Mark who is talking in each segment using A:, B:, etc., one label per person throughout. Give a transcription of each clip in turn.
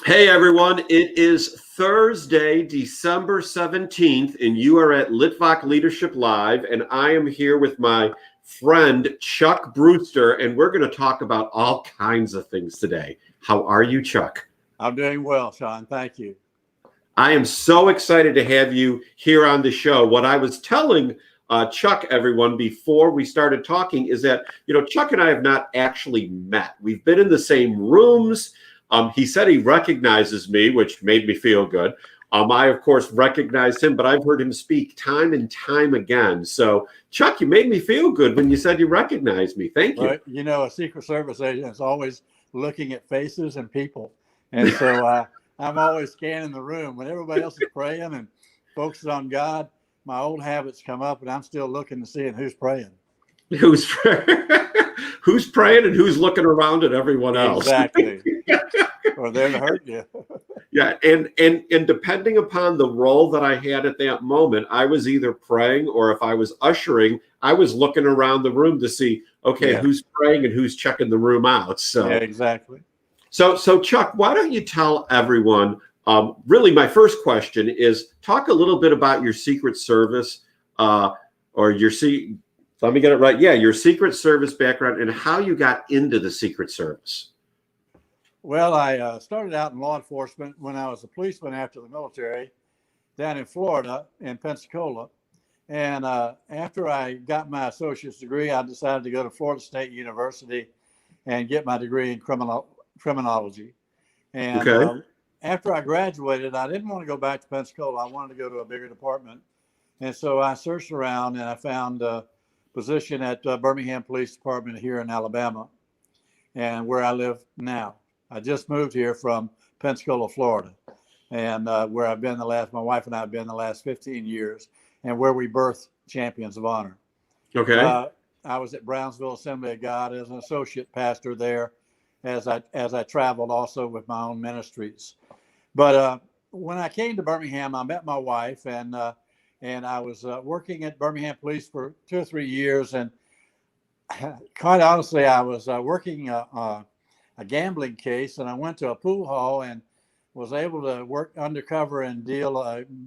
A: Hey everyone, it is Thursday, December 17th, and you are at Litvak Leadership Live, and I am here with my friend Chuck Brewster, and we're going to talk about all kinds of things today. How are you, Chuck?
B: I'm doing well, Sean. Thank you.
A: I am so excited to have you here on the show. What I was telling Chuck, everyone, before we started talking is that, Chuck and I have not actually met. We've been in the same rooms. He said he recognizes me, which made me feel good. I, of course, recognized him, but I've heard him speak time and time again. So, Chuck, you made me feel good when you said you recognized me. Thank you.
B: Well, a Secret Service agent is always looking at faces and people. And so I'm always scanning the room. When everybody else is praying and focused on God, my old habits come up, and I'm still looking to see who's praying.
A: Who's who's praying and who's looking around at everyone else.
B: Exactly. Or they're to hurt you.
A: Yeah, and depending upon the role that I had at that moment, I was either praying, or if I was ushering, I was looking around the room to see, okay, who's praying and who's checking the room out. So
B: yeah, exactly.
A: So Chuck, why don't you tell everyone? Really, my first question is talk a little bit about your Secret Service, or your Let me get it right. Yeah, your Secret Service background and how you got into the Secret Service.
B: Well, I started out in law enforcement when I was a policeman after the military down in Florida, in Pensacola. And after I got my associate's degree, I decided to go to Florida State University and get my degree in criminology. And after I graduated, I didn't want to go back to Pensacola. I wanted to go to a bigger department. And so I searched around and I found a position at Birmingham Police Department here in Alabama, and where I live now. I just moved here from Pensacola, Florida, and where I've been my wife and I have been the last 15 years, and where we birth champions of honor.
A: Okay.
B: I was at Brownsville Assembly of God as an associate pastor there, as I traveled also with my own ministries. But when I came to Birmingham, I met my wife, and I was working at Birmingham Police for 2 or 3 years, and quite honestly, I was working a gambling case, and I went to a pool hall and was able to work undercover and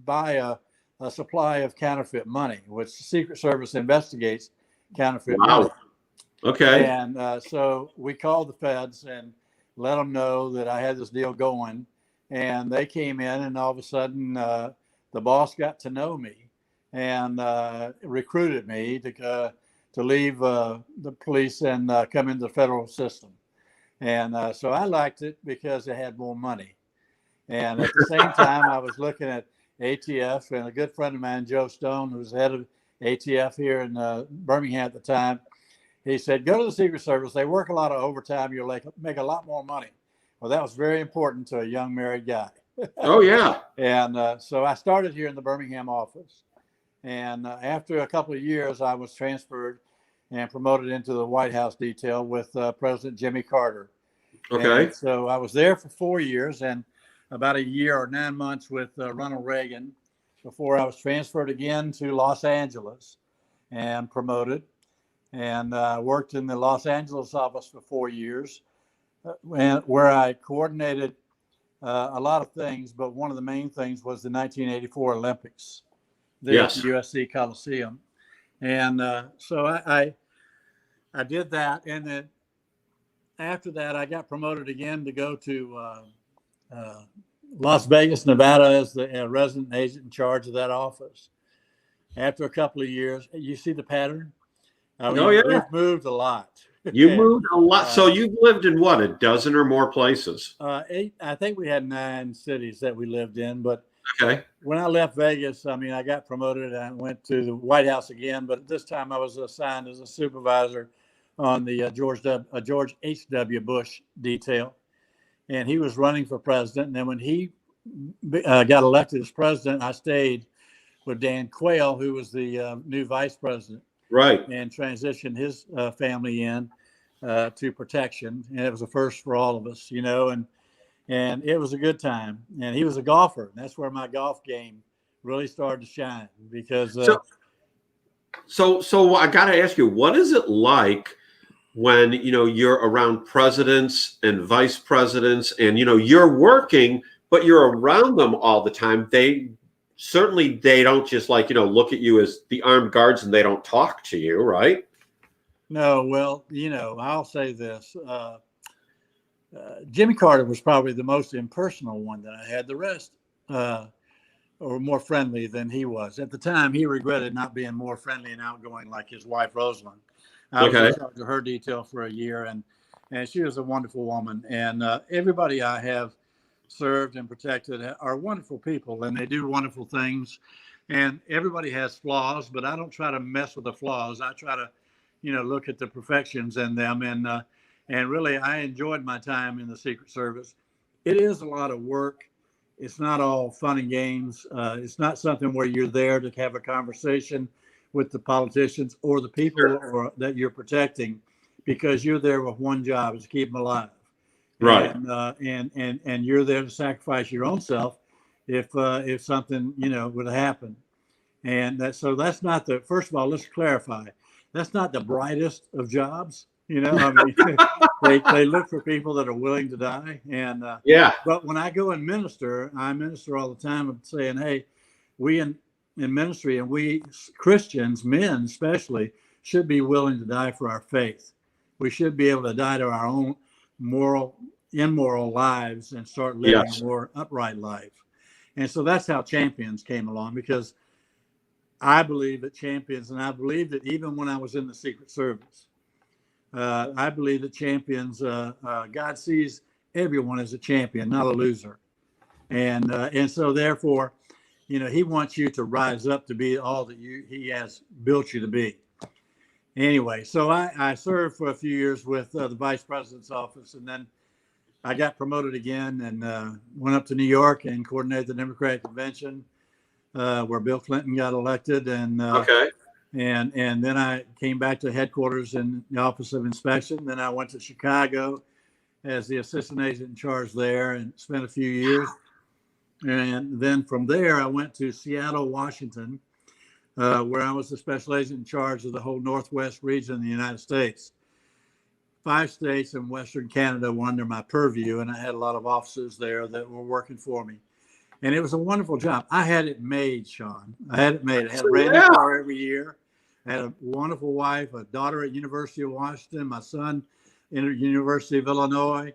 B: buy a supply of counterfeit money, which the Secret Service investigates counterfeit money.
A: Okay.
B: And so we called the feds and let them know that I had this deal going, and they came in, and all of a sudden the boss got to know me and recruited me to leave the police and come into the federal system. And so I liked it because it had more money. And at the same time, I was looking at ATF, and a good friend of mine, Joe Stone, who was head of ATF here in Birmingham at the time, he said, go to the Secret Service. They work a lot of overtime. You'll make a lot more money. Well, that was very important to a young married guy.
A: Oh, yeah.
B: And so I started here in the Birmingham office. And after a couple of years, I was transferred and promoted into the White House detail with President Jimmy Carter.
A: Okay.
B: And so I was there for 4 years and about a year or 9 months with Ronald Reagan before I was transferred again to Los Angeles and promoted. And worked in the Los Angeles office for 4 years, where I coordinated a lot of things, but one of the main things was the 1984 Olympics there at the USC Coliseum. And so I did that. And then after that, I got promoted again to go to Las Vegas, Nevada as the resident agent in charge of that office. After a couple of years, you see the pattern? I mean, we've moved a lot.
A: You moved a lot. So you've lived in what, a dozen or more places?
B: 8. I think we had 9 cities that we lived in. But
A: when
B: I left Vegas, I mean, I got promoted and I went to the White House again. But this time I was assigned as a supervisor on the George H.W. Bush detail. And he was running for president. And then when he got elected as president, I stayed with Dan Quayle, who was the new vice president.
A: Right.
B: And transitioned his family in to protection. And it was a first for all of us, and it was a good time. And he was a golfer. And that's where my golf game really started to shine because.
A: So I got to ask you, what is it like when, you're around presidents and vice presidents and, you're working, but you're around them all the time. They don't just like, look at you as the armed guards and they don't talk to you, right?
B: No, well, I'll say this. Jimmy Carter was probably the most impersonal one that I had. The rest were more friendly than he was. At the time, he regretted not being more friendly and outgoing like his wife, Rosalind. I was in charge of her detail for a year, and she was a wonderful woman. And everybody I have served and protected are wonderful people, and they do wonderful things. And everybody has flaws, but I don't try to mess with the flaws. I try to, look at the perfections in them. And really, I enjoyed my time in the Secret Service. It is a lot of work. It's not all fun and games. It's not something where you're there to have a conversation with the politicians or the people that you're protecting, because you're there with one job, is to keep them alive.
A: Right.
B: And you're there to sacrifice your own self if something would happen. And that's not the, first of all, let's clarify, that's not the brightest of jobs. I mean, they look for people that are willing to die. And but when I go and minister, I minister all the time of saying, hey, we in ministry, and we Christians, men especially, should be willing to die for our faith. We should be able to die to our own immoral lives and start living a more upright life. And so that's how Champions came along, because I believe that Champions, and I believe that even when I was in the Secret Service, I believe that Champions, God sees everyone as a champion, not a loser. And so therefore, he wants you to rise up to be all that he has built you to be. Anyway, so I served for a few years with the vice president's office, and then I got promoted again and went up to New York and coordinated the Democratic Convention where Bill Clinton got elected. And then I came back to headquarters in the Office of Inspection. Then I went to Chicago as the assistant agent in charge there and spent a few years. And then from there, I went to Seattle, Washington, where I was the special agent in charge of the whole Northwest region of the United States. 5 states in Western Canada were under my purview, and I had a lot of officers there that were working for me. And it was a wonderful job. I had it made, Sean. I had it made. I had a brand new car every year. I had a wonderful wife, a daughter at University of Washington, my son in the University of Illinois.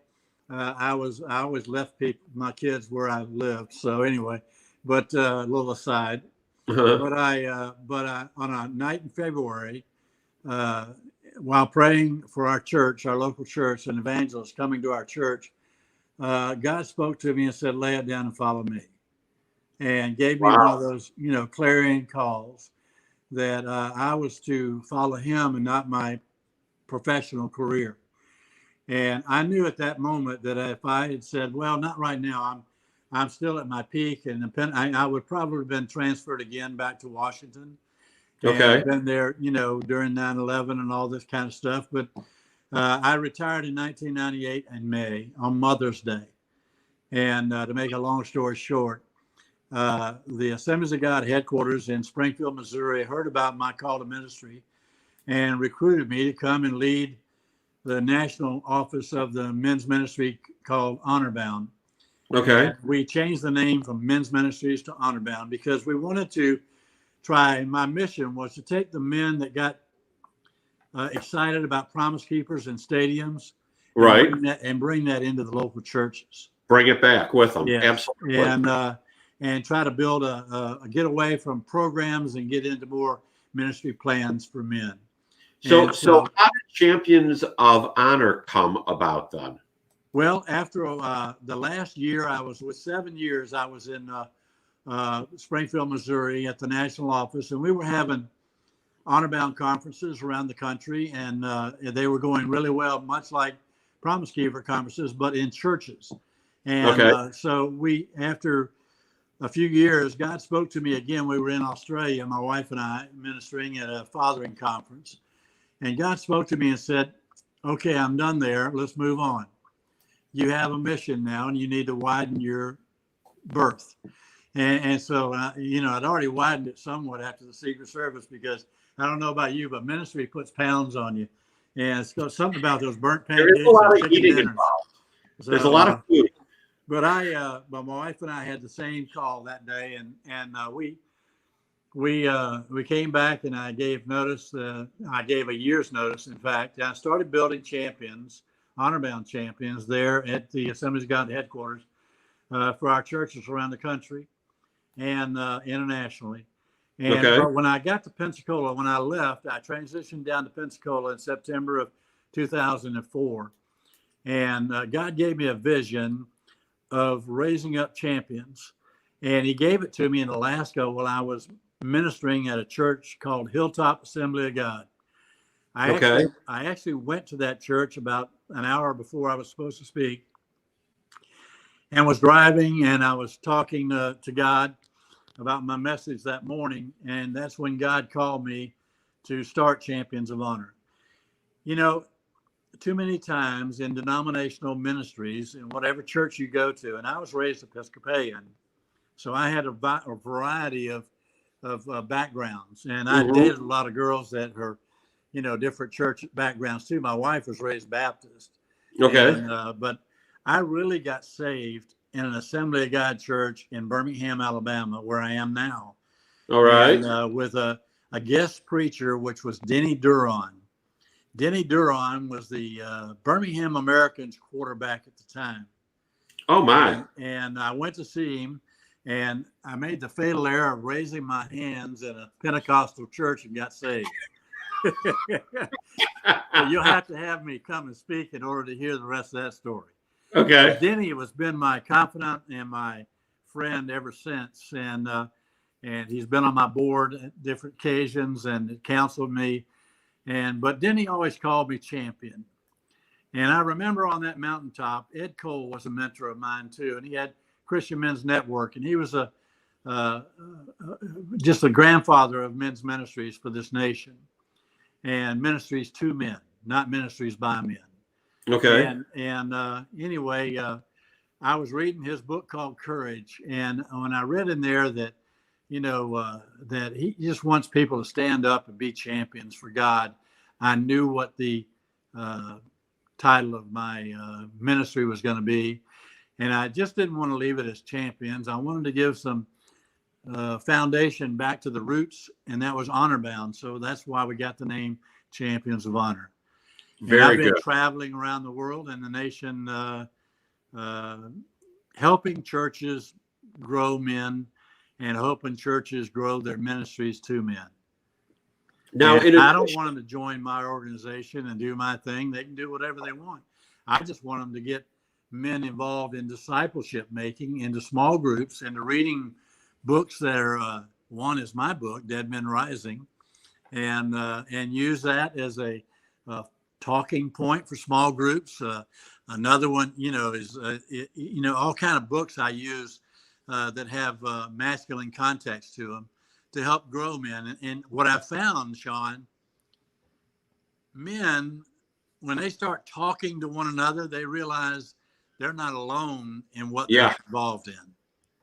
B: I always left my kids where I lived. So anyway, but a little aside. But I on a night in February, while praying for our church, our local church, an evangelist coming to our church, God spoke to me and said, "Lay it down and follow me," and gave me one of those, clarion calls that I was to follow him and not my professional career. And I knew at that moment that if I had said, "Well, not right now, I'm still at my peak," and I would probably have been transferred again back to Washington. And been there, during 9/11 and all this kind of stuff. But I retired in 1998 in May on Mother's Day. And to make a long story short, the Assemblies of God headquarters in Springfield, Missouri, heard about my call to ministry and recruited me to come and lead the national office of the men's ministry called Honor Bound. And we changed the name from Men's Ministries to Honor Bound because we wanted to try. My mission was to take the men that got excited about Promise Keepers and stadiums, and bring that into the local churches.
A: Bring it back with them.
B: Yes.
A: Absolutely.
B: And try to build a get away from programs and get into more ministry plans for men.
A: So how did Champions of Honor come about then?
B: Well, after the last year, I was with 7 years, I was in Springfield, Missouri at the national office, and we were having honor bound conferences around the country, and they were going really well, much like Promise Keeper conferences, but in churches. And so after a few years, God spoke to me again. We were in Australia, my wife and I, ministering at a fathering conference. And God spoke to me and said, "Okay, I'm done there. Let's move on. You have a mission now, and you need to widen your berth." And so, I'd already widened it somewhat after the Secret Service, because I don't know about you, but ministry puts pounds on you. And so something about those burnt
A: There is a
B: pancakes and
A: lot of
B: chicken
A: eating
B: dinners.
A: involved. There's a
B: So,
A: lot of food.
B: but my wife and I had the same call that day, and we came back, and I gave notice. I gave a year's notice, in fact. I started building champions, honor-bound champions, there at the Assemblies of God headquarters for our churches around the country and internationally. And
A: Okay.
B: but when I got to Pensacola, when I left, I transitioned down to Pensacola in September of 2004, and God gave me a vision of raising up champions, and He gave it to me in Alaska while I was ministering at a church called Hilltop Assembly of God.
A: Okay.
B: I actually went to that church about an hour before I was supposed to speak, and was driving, and I was talking to God about my message that morning, and that's when God called me to start Champions of Honor. You know, too many times in denominational ministries, in whatever church you go to, and I was raised Episcopalian, so I had a variety of backgrounds, and I
A: Mm-hmm.
B: dated a lot of girls that are, different church backgrounds too. My wife was raised Baptist,
A: Okay.
B: but I really got saved in an Assembly of God church in Birmingham, Alabama, where I am now.
A: All right.
B: And with a guest preacher, which was Denny Duron. Denny Duron was the Birmingham Americans quarterback at the time.
A: Oh my.
B: And I went to see him, and I made the fatal error of raising my hands in a Pentecostal church and got saved. So you'll have to have me come and speak in order to hear the rest of that story.
A: Okay.
B: But Denny has been my confidant and my friend ever since, and he's been on my board at different occasions and counseled me. But Denny always called me champion. And I remember on that mountaintop, Ed Cole was a mentor of mine too, and he had Christian Men's Network, and he was just a grandfather of men's ministries for this nation, and ministries to men, not ministries by men.
A: Okay.
B: Anyway, I was reading his book called Courage, and when I read in there that, that he just wants people to stand up and be champions for God, I knew what the title of my ministry was going to be, and I just didn't want to leave it as champions. I wanted to give some foundation back to the roots, and that was honor bound. So that's why we got the name Champions of Honor.
A: Very
B: and I've been
A: good.
B: traveling around the world and the nation, helping churches grow men and helping churches grow their ministries to men. Now, I don't want them to join my organization and do my thing. They can do whatever they want. I just want them to get men involved in discipleship making, into small groups, into reading books that are, one is my book, Dead Men Rising, and use that as a talking point for small groups. Another one, is, all kind of books I use that have masculine context to them to help grow men. And what I found, Sean, men, when they start talking to one another, they realize they're not alone in what they're involved in.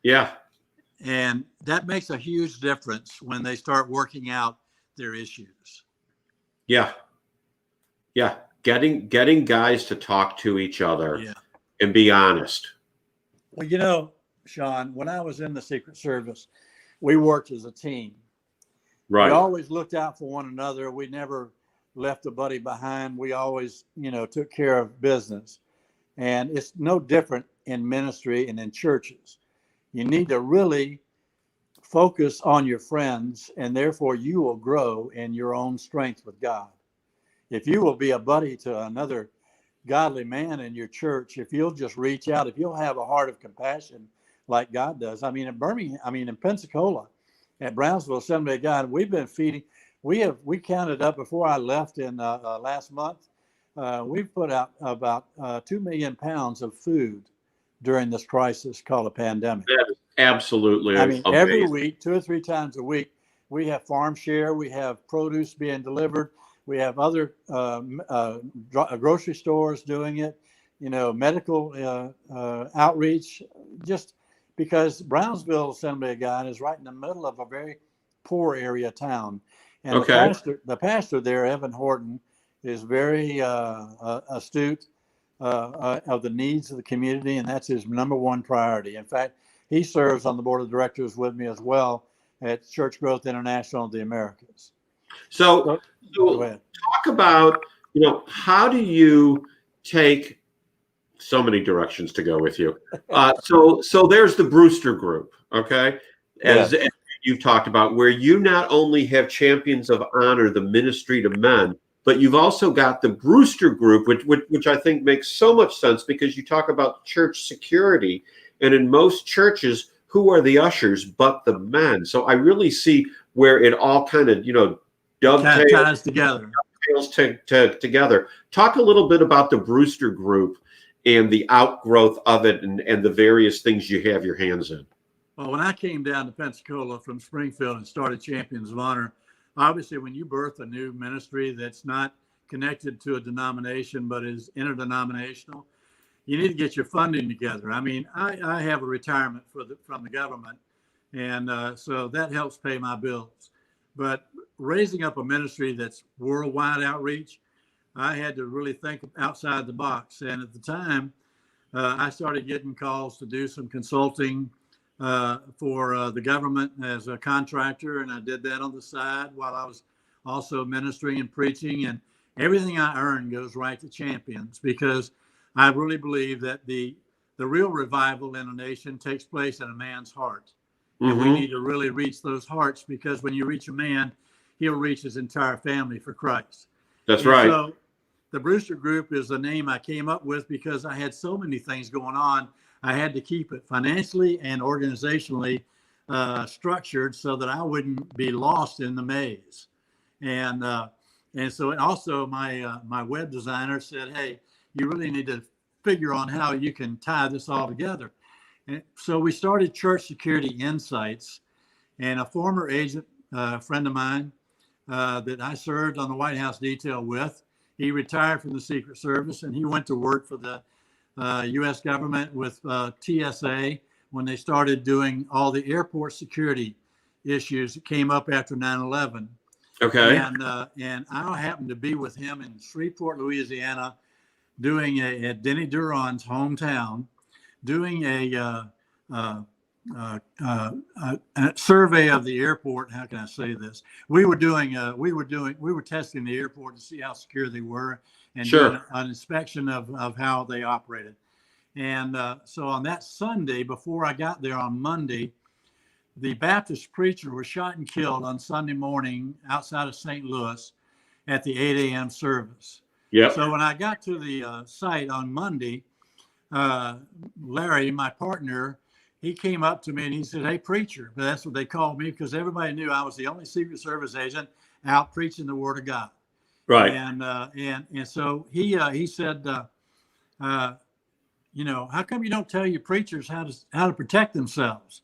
A: Yeah.
B: And that makes a huge difference when they start working out their issues.
A: Yeah. Yeah. Getting guys to talk to each other and be honest.
B: Well, Sean, when I was in the Secret Service, we worked as a team.
A: Right.
B: We always looked out for one another. We never left a buddy behind. We always, took care of business. And it's no different in ministry and in churches. You need to really focus on your friends, and therefore you will grow in your own strength with God. If you will be a buddy to another godly man in your church, if you'll just reach out, if you'll have a heart of compassion like God does. I mean, in Pensacola, at Brownsville Assembly of God, we've been feeding. We counted up before I left in last month. We've put out about 2 million pounds of food during this crisis called a pandemic.
A: That is absolutely amazing.
B: Every week, 2 or 3 times a week, we have farm share. We have produce being delivered. We have other grocery stores doing it. Medical outreach. Just because Brownsville Assembly of God is right in the middle of a very poor area town. And the pastor there, Evan Horton, is very astute of the needs of the community, and that's his number one priority. In fact, he serves on the board of directors with me as well at Church Growth International of the Americas.
A: So,
B: Go ahead.
A: Talk about, how do you take so many directions to go with you? So there's the Brewster group, okay? As you've talked about, where you not only have Champions of Honor, the ministry to men, but you've also got the Brewster group, which I think makes so much sense because you talk about church security, and in most churches, who are the ushers but the men? So I really see where it all kind of,
B: ties together.
A: Together. Talk a little bit about the Brewster group and the outgrowth of it and the various things you have your hands in.
B: Well, when I came down to Pensacola from Springfield and started Champions of Honor, obviously when you birth a new ministry that's not connected to a denomination but is interdenominational, you need to get your funding together. I mean, I have a retirement from the government, and so that helps pay my bills. But raising up a ministry that's worldwide outreach, I had to really think outside the box. And at the time, I started getting calls to do some consulting for the government as a contractor, and I did that on the side while I was also ministering and preaching. And everything I earn goes right to Champions, because I really believe that the real revival in a nation takes place in a man's heart. And we need to really reach those hearts, because when you reach a man, he'll reach his entire family for Christ.
A: That's right.
B: So the Brewster Group is the name I came up with because I had so many things going on. I had to keep it financially and organizationally structured so that I wouldn't be lost in the maze. And so also my web designer said, hey, you really need to figure on how you can tie this all together. And so we started Church Security Insights, and a former agent friend of mine that I served on the White House detail with, he retired from the Secret Service, and he went to work for the U.S. government with TSA when they started doing all the airport security issues that came up after 9/11.
A: Okay.
B: And I happened to be with him in Shreveport, Louisiana, doing at Denny Duron's hometown, doing a survey of the airport. How can I say this? We were testing the airport to see how secure they were, and doing an inspection of how they operated. And so on that Sunday, before I got there on Monday, the Baptist preacher was shot and killed on Sunday morning outside of St. Louis at the 8 a.m. service.
A: Yeah.
B: So when I got to the site on Monday, Larry, my partner, he came up to me and he said, "Hey, preacher," but that's what they called me because everybody knew I was the only Secret Service agent out preaching the Word of God.
A: Right.
B: And so he said, how come you don't tell your preachers how to protect themselves?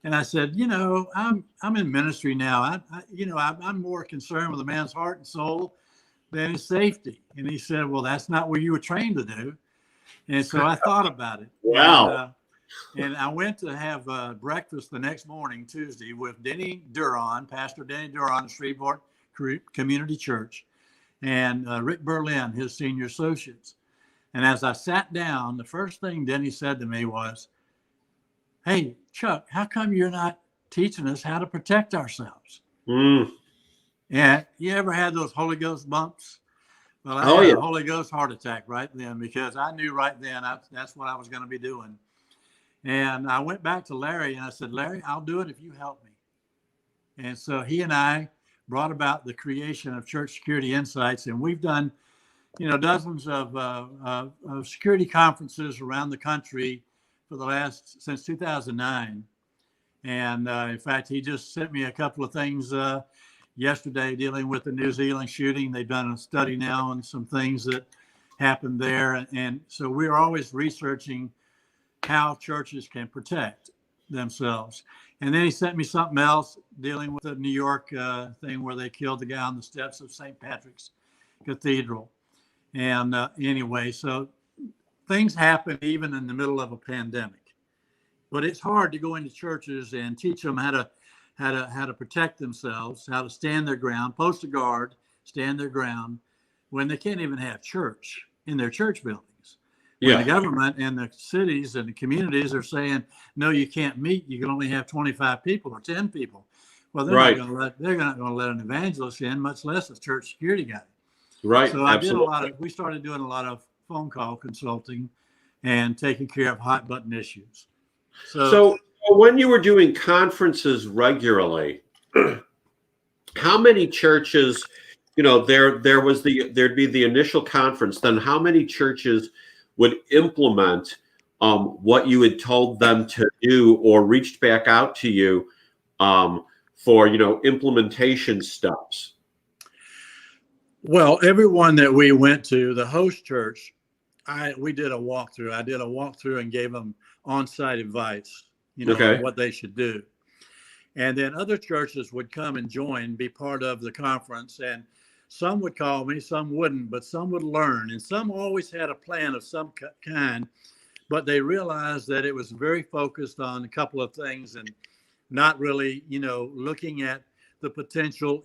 B: And I said, I'm in ministry now. I'm more concerned with a man's heart and soul than his safety. And he said, well, that's not what you were trained to do. And so I thought about it.
A: Wow.
B: And I went to have breakfast the next morning, Tuesday, with Denny Duron, Pastor Denny Duron of Shreveport Community Church, and Rick Berlin, his senior associates. And as I sat down, the first thing Denny said to me was, "Hey, Chuck, how come you're not teaching us how to protect ourselves?" And you ever had those Holy Ghost bumps? Well, I had a Holy Ghost heart attack right then, because I knew right then that's what I was going to be doing. And I went back to Larry and I said, "Larry, I'll do it if you help me." And so he and I brought about the creation of Church Security Insights, and we've done, dozens of security conferences around the country since 2009. And in fact, he just sent me a couple of things yesterday dealing with the New Zealand shooting. They've done a study now on some things that happened there. And so we're always researching how churches can protect themselves. And then he sent me something else dealing with the New York thing where they killed the guy on the steps of St. Patrick's Cathedral. And anyway, so things happen even in the middle of a pandemic. But it's hard to go into churches and teach them how to protect themselves, how to stand their ground, post a guard, stand their ground, when they can't even have church in their church buildings. When
A: Yeah.
B: the government and the cities and the communities are saying, no, you can't meet, you can only have 25 people or 10 people. Well, they're
A: Right.
B: not going to let an evangelist in, much less a church security guy.
A: Right.
B: So
A: Absolutely.
B: we started doing a lot of phone call consulting and taking care of hot button issues.
A: So when you were doing conferences regularly, how many churches, there'd be the initial conference, then how many churches would implement what you had told them to do or reached back out to you for, implementation steps?
B: Well, everyone that we went to, the host church, we did a walkthrough. I did a walkthrough and gave them on-site advice,
A: Okay.
B: on what they should do. And then other churches would come and join, be part of the conference. And some would call me, some wouldn't, but some would learn. And some always had a plan of some kind, but they realized that it was very focused on a couple of things and not really, looking at the potential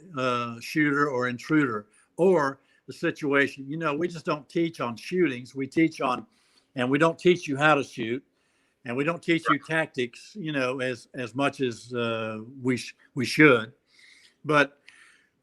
B: shooter or intruder or the situation. We just don't teach on shootings. We teach on, and we don't teach you how to shoot. And we don't teach you tactics, as much as we should. But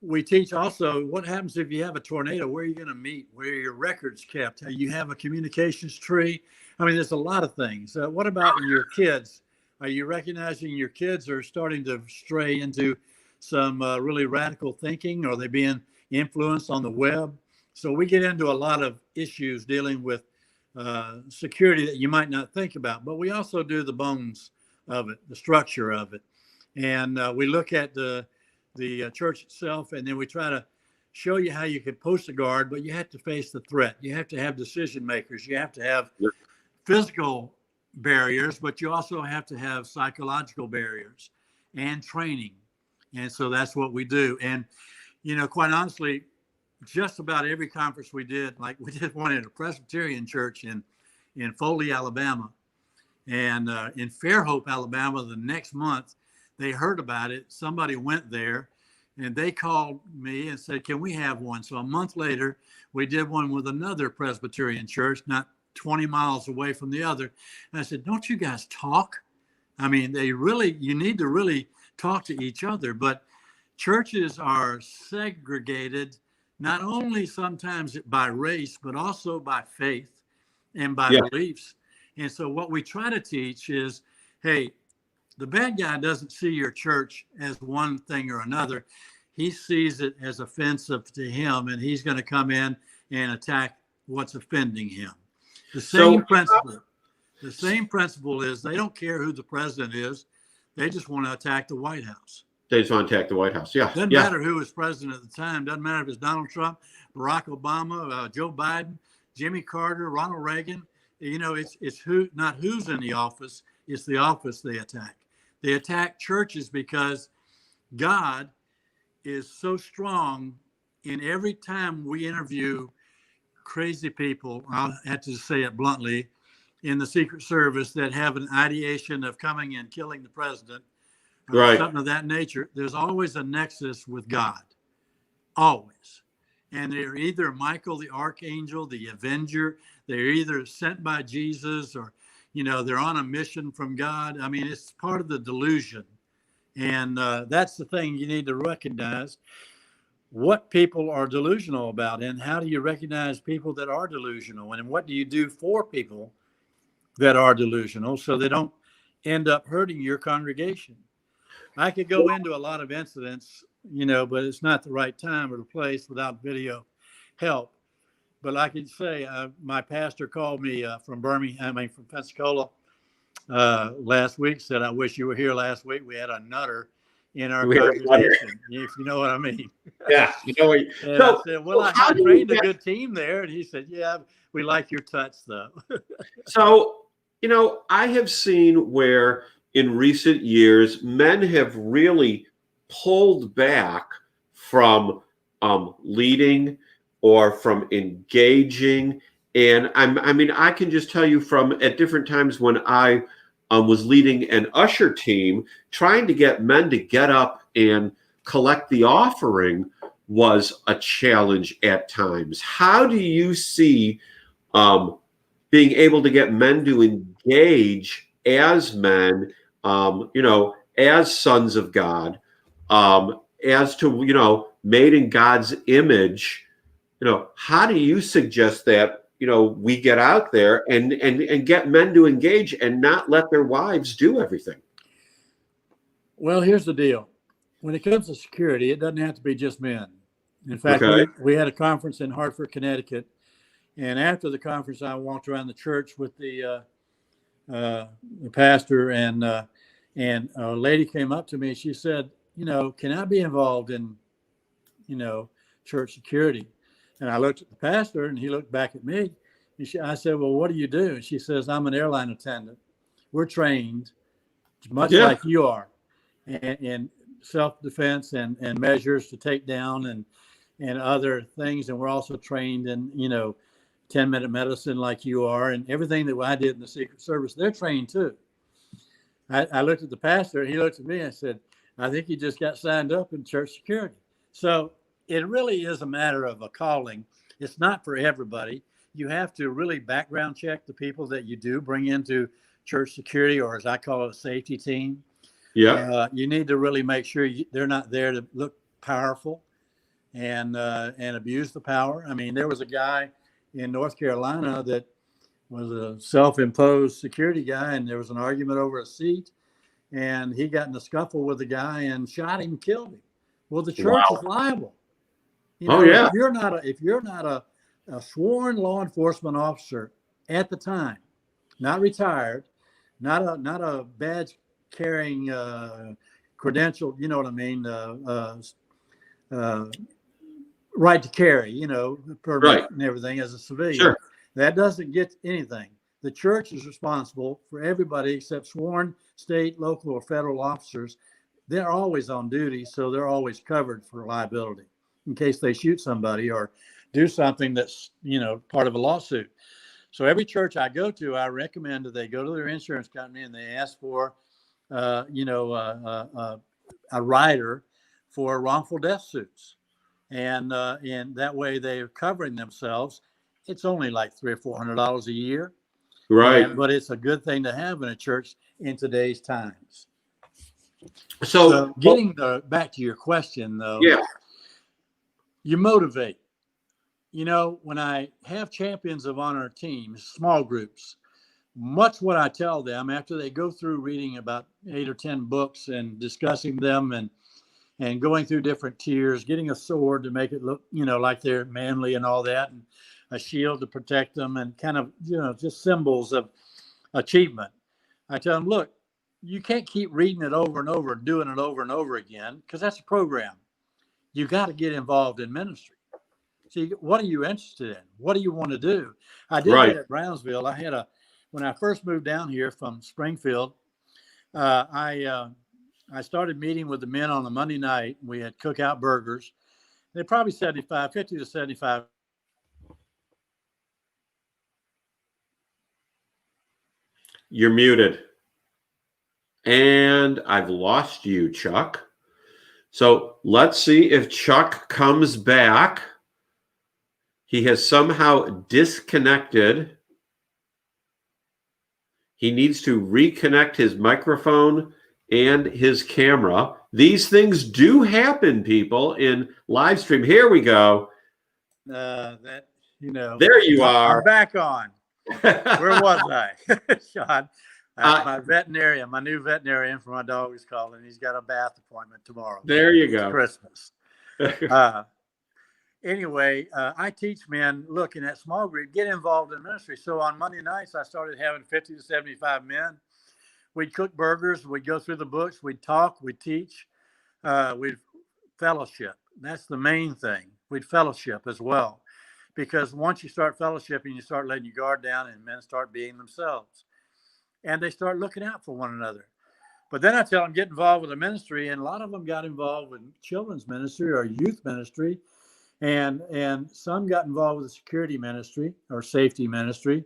B: we teach also what happens if you have a tornado. Where are you going to meet? Where are your records kept? You have a communications tree. I mean, there's a lot of things. What about your kids? Are you recognizing your kids are starting to stray into some really radical thinking? Are they being influenced on the web? So we get into a lot of issues dealing with security that you might not think about, but we also do the bones of it, the structure of it. And we look at the church itself, and then we try to show you how you can post a guard, but you have to face the threat. You have to have decision makers. You have to have physical barriers, but you also have to have psychological barriers and training. And so that's what we do. And, quite honestly, just about every conference we did, like we did one at a Presbyterian church in Foley, Alabama, and in Fairhope, Alabama, the next month, they heard about it. Somebody went there and they called me and said, can we have one? So a month later, we did one with another Presbyterian church, not 20 miles away from the other. And I said, don't you guys talk? I mean, you need to really talk to each other, but churches are segregated, not only sometimes by race, but also by faith and by beliefs. And so what we try to teach is, hey, the bad guy doesn't see your church as one thing or another. He sees it as offensive to him, and he's going to come in and attack what's offending him. The same principle is they don't care who the president is. They just want to attack the White House.
A: They just want to attack the White House. Yeah.
B: Doesn't matter who was president at the time. Doesn't matter if it's Donald Trump, Barack Obama, Joe Biden, Jimmy Carter, Ronald Reagan. It's not who's in the office. It's the office they attack. They attack churches because God is so strong. In every time we interview crazy people, I'll have to say it bluntly, in the Secret Service that have an ideation of coming and killing the president, or something of that nature, there's always a nexus with God, always. And they're either Michael the Archangel, the Avenger. They're either sent by Jesus or, they're on a mission from God. I mean, it's part of the delusion. And that's the thing you need to recognize, what people are delusional about, and how do you recognize people that are delusional, and what do you do for people that are delusional so they don't end up hurting your congregation. I could go into a lot of incidents, but it's not the right time or the place without video help. But I can say my pastor called me from Pensacola last week, said, I wish you were here last week. We had a nutter in our congregation, if you know what I mean.
A: Yeah.
B: And I said, well, I trained a good team there. And he said, yeah, we like your touch, though.
A: So, I have seen where in recent years, men have really pulled back from leading or from engaging. And I can just tell you from at different times when I was leading an usher team, trying to get men to get up and collect the offering. was a challenge at times. How do you see being able to get men to engage as men, as sons of God, as to, made in God's image? How do you suggest that, we get out there and get men to engage and not let their wives do everything?
B: Well, here's the deal. When it comes to security, it doesn't have to be just men. In fact,
A: Okay.
B: we had a conference in Hartford, Connecticut. And after the conference, I walked around the church with the pastor, and a lady came up to me. She said, can I be involved in, church security? And I looked at the pastor, and he looked back at me. I said, well, what do you do? And she says, I'm an airline attendant. We're trained much like you are in self-defense and measures to take down and other things. And we're also trained in, 10-minute medicine like you are, and everything that I did in the Secret Service, they're trained too. I looked at the pastor, and he looked at me and said, I think you just got signed up in church security. So it really is a matter of a calling. It's not for everybody. You have to really background check the people that you do bring into church security, or as I call it, a safety team.
A: Yeah.
B: You need to really make sure they're not there to look powerful and abuse the power. I mean, there was a guy in North Carolina that was a self-imposed security guy, and there was an argument over a seat, and he got in a scuffle with the guy and shot him, killed him. Well, the church is liable. If you're not a sworn law enforcement officer at the time, not retired, not a badge carrying credential, you know what I mean, right to carry, permit and everything as a civilian.
A: Sure.
B: That doesn't get anything. The church is responsible for everybody except sworn state, local, or federal officers. They're always on duty, so they're always covered for liability in case they shoot somebody or do something that's, part of a lawsuit. So every church I go to, I recommend that they go to their insurance company and they ask for, a rider for wrongful death suits. And that way they're covering themselves. It's only like $300 or $400 a year.
A: Right.
B: But it's a good thing to have in a church in today's times.
A: So
B: getting back to your question, though, you motivate. When I have champions of honor teams, small groups, much what I tell them after they go through reading about 8 or 10 books and discussing them and going through different tiers, getting a sword to make it look, like they're manly and all that, and a shield to protect them, and kind of, just symbols of achievement. I tell them, look, you can't keep reading it over and over and doing it over and over again, because that's a program. You got to get involved in ministry. See, what are you interested in? What do you want to do? I did that at Brownsville. When I first moved down here from Springfield, I started meeting with the men on a Monday night. We had cookout burgers. They're probably 50 to 75.
A: You're muted. And I've lost you, Chuck. So let's see if Chuck comes back. He has somehow disconnected. He needs to reconnect his microphone and his camera. These things do happen, people, in live stream. Here we go.
B: There you
A: are.
B: I'm back on. Where was I? Sean, my new veterinarian for my dog is calling. He's got a bath appointment tomorrow.
A: There you go.
B: Christmas. Anyway, I teach men, look, in that small group, get involved in ministry. So on Monday nights, I started having 50 to 75 men. We'd cook burgers. We'd go through the books. We'd talk. We'd teach. We'd fellowship. That's the main thing. We'd fellowship as well. Because once you start fellowshipping, you start letting your guard down and men start being themselves. And they start looking out for one another. But then I tell them, get involved with the ministry. And a lot of them got involved with children's ministry or youth ministry. And some got involved with the security ministry or safety ministry.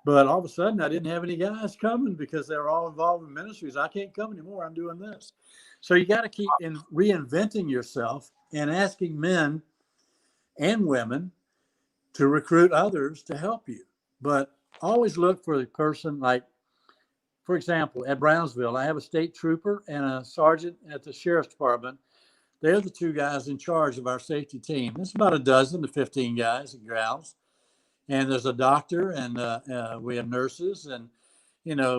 B: But all of a sudden, I didn't have any guys coming because they were all involved in ministries. I can't come anymore. I'm doing this. So you got to keep reinventing yourself and asking men and women to recruit others to help you. But always look for the person, like, for example, at Brownsville, I have a state trooper and a sergeant at the sheriff's department. They're the two guys in charge of our safety team. It's about a dozen to 15 guys and gals. And there's a doctor, and we have nurses, and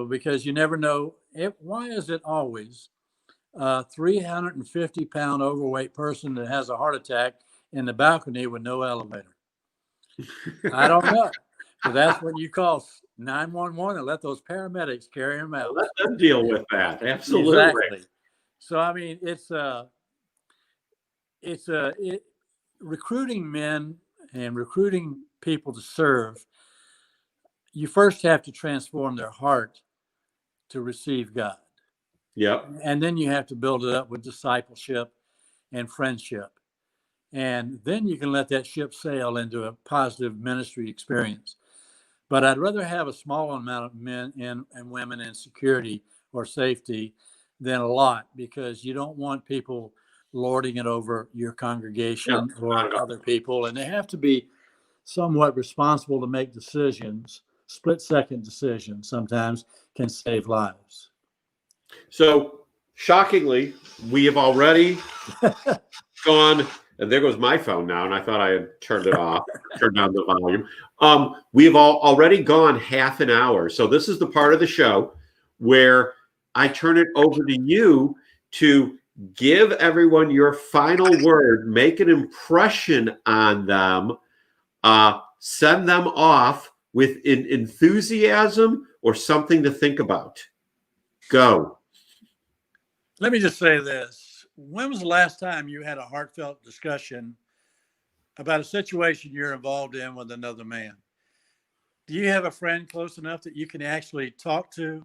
B: because you never know why is it always a 350-pound overweight person that has a heart attack in the balcony with no elevator? I don't know, but that's when you call 911 and let those paramedics carry them out.
A: Let them deal with that. Absolutely.
B: Exactly. So I mean, recruiting men and recruiting people to serve. You first have to transform their heart to receive God.
A: Yep.
B: And then you have to build it up with discipleship and friendship. And then you can let that ship sail into a positive ministry experience. But I'd rather have a small amount of men and women in security or safety than a lot, because you don't want people lording it over your congregation or other people. And they have to be somewhat responsible to make decisions. Split-second decisions sometimes can save lives.
A: So, shockingly, we have already gone, and there goes my phone now, and I thought I had turned it off, turned down the volume. We have already gone half an hour. So this is the part of the show where I turn it over to you to give everyone your final word, make an impression on them, send them off with enthusiasm or something to think about. Go.
B: Let me just say this. When was the last time you had a heartfelt discussion about a situation you're involved in with another man? Do you have a friend close enough that you can actually talk to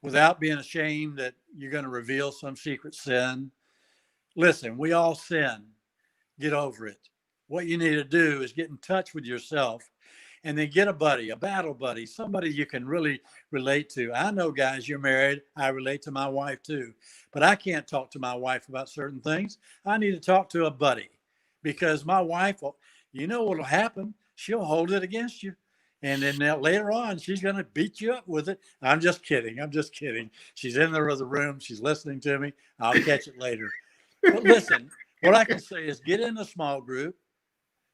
B: without being ashamed that you're going to reveal some secret sin? Listen, we all sin. Get over it. What you need to do is get in touch with yourself, and then get a buddy, a battle buddy, somebody you can really relate to. I know, guys, you're married. I relate to my wife too, but I can't talk to my wife about certain things. I need to talk to a buddy, because my wife will, what'll happen? She'll hold it against you. And then later on, she's going to beat you up with it. I'm just kidding. She's in the other room. She's listening to me. I'll catch it later. But listen, what I can say is get in a small group.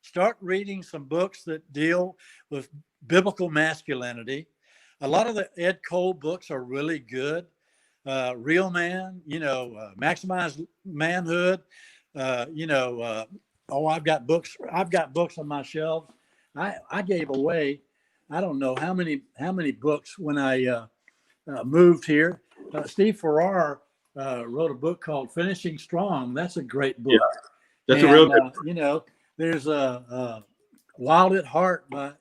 B: Start reading some books that deal with biblical masculinity. A lot of the Ed Cole books are really good. Real Man, Maximize Manhood. I've got books on my shelves. I gave away, I don't know how many books when I moved here. Steve Farrar wrote a book called Finishing Strong. That's a great book.
A: Yeah, that's a real good.
B: There's a Wild at Heart, but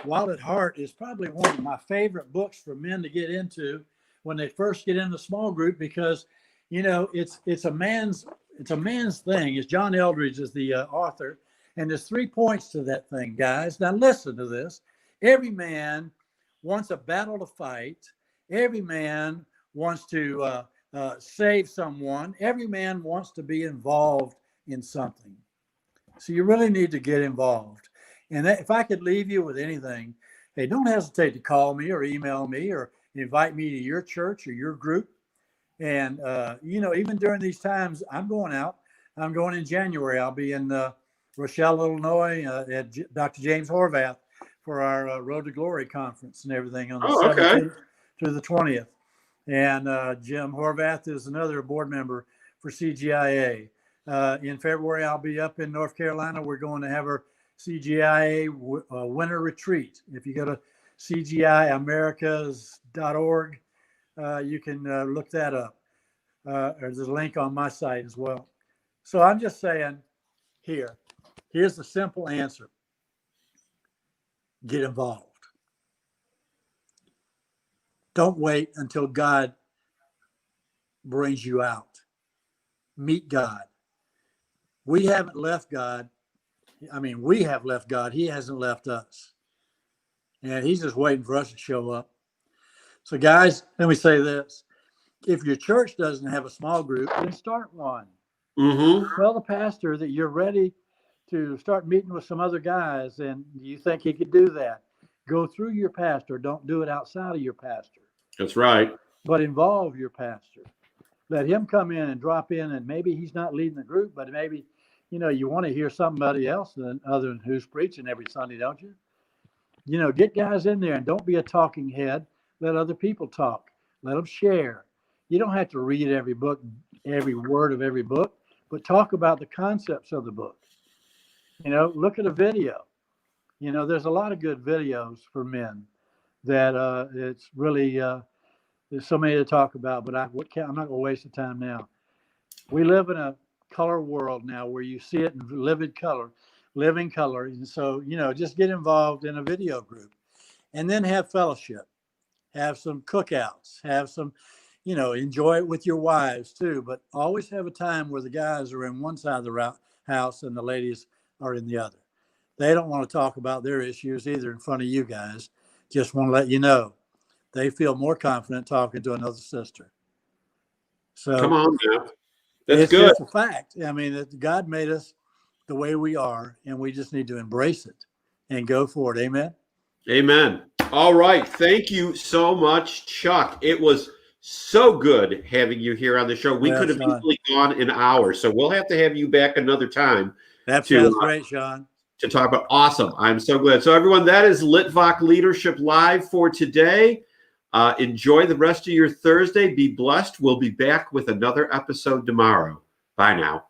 B: Wild at Heart is probably one of my favorite books for men to get into when they first get in the small group, because it's a man's thing. It's John Eldridge is the author, and there's 3 points to that thing, guys. Now listen to this. Every man wants a battle to fight. Every man wants to save someone. Every man wants to be involved in something. So you really need to get involved. And if I could leave you with anything, hey, don't hesitate to call me or email me or invite me to your church or your group. And, even during these times, I'm going out. I'm going in January. I'll be in Rochelle, Illinois at Dr. James Horvath for our Road to Glory conference and everything on the 17th through the 20th. And Jim Horvath is another board member for CGIA. In February, I'll be up in North Carolina. We're going to have our CGIA winter retreat. If you go to cgiamericas.org, you can look that up. There's a link on my site as well. So I'm just saying, here's the simple answer. Get involved. Don't wait until God brings you out. Meet God. We haven't left God. I mean, we have left God. He hasn't left us. and he's just waiting for us to show up. So, guys, let me say this. If your church doesn't have a small group, then start one.
A: Mm-hmm.
B: Tell the pastor that you're ready to start meeting with some other guys, and you think he could do that. Go through your pastor. Don't do it outside of your pastor.
A: That's right.
B: But involve your pastor. Let him come in and drop in, and maybe he's not leading the group, but maybe, you want to hear somebody else other than who's preaching every Sunday, don't you? Get guys in there and don't be a talking head. Let other people talk. Let them share. You don't have to read every book, every word of every book, but talk about the concepts of the book. Look at a video. There's a lot of good videos for men that it's really, there's so many to talk about, but I'm not going to waste the time now. We live in a color world now where you see it in living color. And so, just get involved in a video group and then have fellowship, have some cookouts, have some, enjoy it with your wives too, but always have a time where the guys are in one side of the house and the ladies are in the other. They don't want to talk about their issues either in front of you guys. Just want to let you know they feel more confident talking to another sister. So
A: come on now. That's
B: it's
A: good.
B: just a fact. I mean, God made us the way we are, and we just need to embrace it and go for it. Amen.
A: Amen. All right. Thank you so much, Chuck. It was so good having you here on the show. We could have easily gone an hour, so we'll have to have you back another time.
B: That sounds great, Sean.
A: To talk about. Awesome. I'm so glad. So everyone, that is Litvak Leadership Live for today. Enjoy the rest of your Thursday. Be blessed. We'll be back with another episode tomorrow. Bye now.